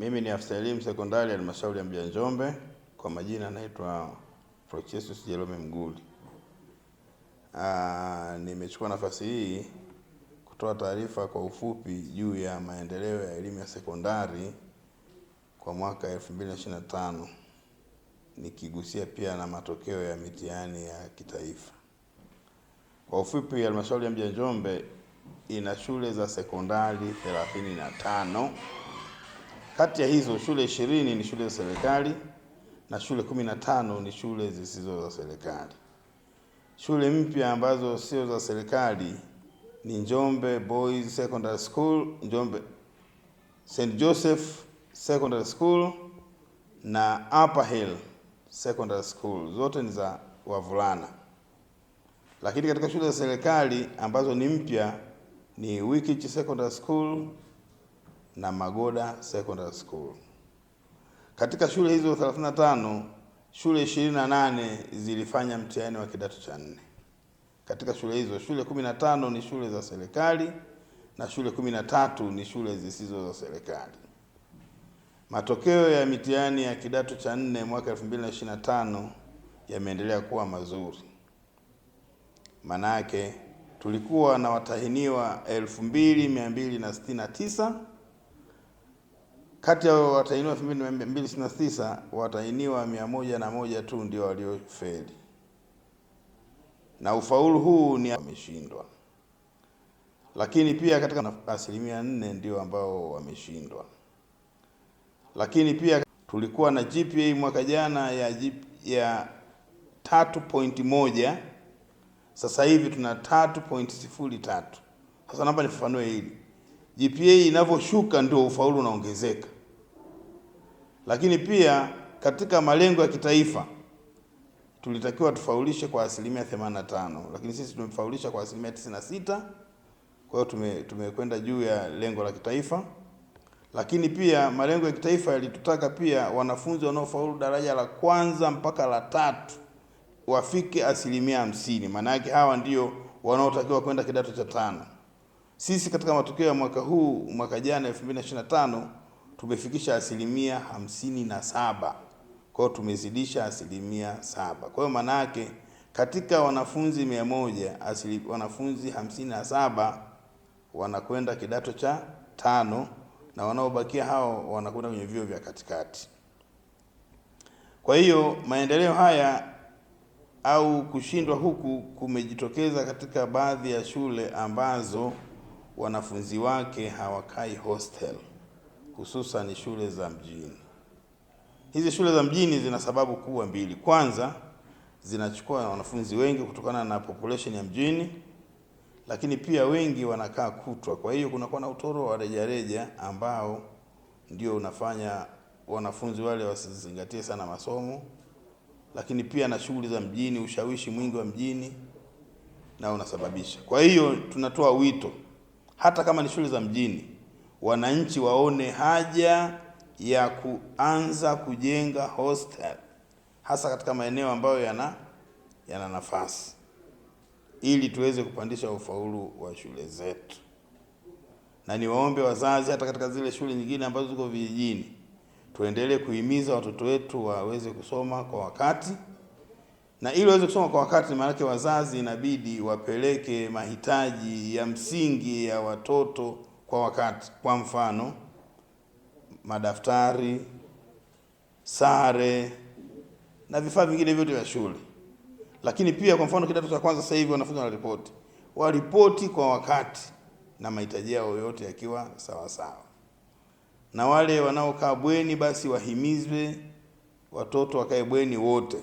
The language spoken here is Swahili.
Mimi ni afisa elimu sekondari halmashauri ya mji wa Njombe. Kwa majina naitwa Prochesus Jerome Mguli. Nimechukua nafasi hii kutoa taarifa kwa ufupi juu ya maendeleo ya elimu ya sekondari kwa mwaka 2025, nikigusia pia na matokeo ya mitihani ya kitaifa. Kwa ufupi, halmashauri ya mji wa Njombe ina shule za sekondari 35. Kati ya hizo shule 20 ni shule za serikali na shule 15 ni shule zisizo za serikali. Shule mpya ambazo sio za serikali ni Njombe Boys Secondary School, Njombe St. Joseph Secondary School na Upper Hill Secondary School. Zote ni za wavulana. Lakini katika shule za serikali ambazo ni mpya ni Wikichi Secondary School na Magoda Secondary School. Katika shule hizo 35, shule 28 zilifanya mtihani wa kidato cha 4. Katika shule hizo, shule 15 ni shule za serikali na shule 13 ni shule zisizo za serikali. Matokeo ya mitihani ya kidato cha 4 mwaka 2025 yameendelea kuwa mazuri. Manake tulikuwa na watahiniwa 2269. Kati ya watahiniwa 2269, watahiniwa 101 tu ndio waliofeli. Na ufaulu huu ni wameshindwa. Lakini pia katika 4% ndio ambao wameshindwa. Lakini pia tulikuwa na GPA mwaka jana ya 3.1. Sasa hivi tuna 3.03. Sasa naomba nifafanue hili. GPA inavyoshuka ndio ufaulu unaongezeka. Lakini pia katika malengo ya kitaifa tulitakiwa tufaulishe kwa 85%, lakini sisi tumefaulisha kwa 96%. Kwa hiyo tumekwenda juu ya lengo la kitaifa. Lakini pia malengo ya kitaifa yalitutaka pia wanafunzi wanaofaulu daraja la kwanza mpaka la 3 wafike 50%. Maana yake hawa ndio wanaotakiwa kwenda kidato cha 5. Sisi katika matokeo ya mwaka jana 2025 tumefikisha 57%. Kwa hiyo tumezidisha 7%. Kwa hiyo maana yake katika wanafunzi 100, wanafunzi 57 wanakwenda kidato cha 5 na wanaobakia hao wanakwenda kwenye vyuo vya katikati. Kwa hiyo maendeleo haya au kushindwa huku kumejitokeza katika baadhi ya shule ambazo wanafunzi wake hawakai hostel, hususan shule za mjini. Hizi shule za mjini zina sababu kubwa mbili. Kwanza, zinachukua wanafunzi wengi kutokana na population ya mjini, lakini pia wengi wanakaa kutwa. Kwa hiyo kunakuwa na utoro wa rejareja ambao ndio unafanya wanafunzi wale wasizingatie sana masomo. Lakini pia na shughuli za mjini, ushawishi mwingi wa mjini na unasababisha. Kwa hiyo tunatoa wito, hata kama ni shule za mjini, wananchi waone haja ya kuanza kujenga hostel, hasa katika maeneo ambayo yana nafasi, ili tuweze kupandisha ufaulu wa shule zetu. Na niwaombe wazazi, hata katika zile shule nyingine ambazo ziko vijijini, tuendelee kuhimiza watoto wetu waweze kusoma kwa wakati. Na ili waweze kusoma kwa wakati, maana yake wazazi inabidi wapeleke mahitaji ya msingi ya watoto kwa wakati. Kwa mfano, madaftari, sare na vifaa vingine vyote vya shule. Lakini pia kwa mfano kidato cha kwanza sasa hivi wanafunzi waripoti kwa wakati na mahitaji yao yote yakiwa sawa sawa. Na wale wanaokaa bweni basi wahimizwe watoto wakae bweni wote.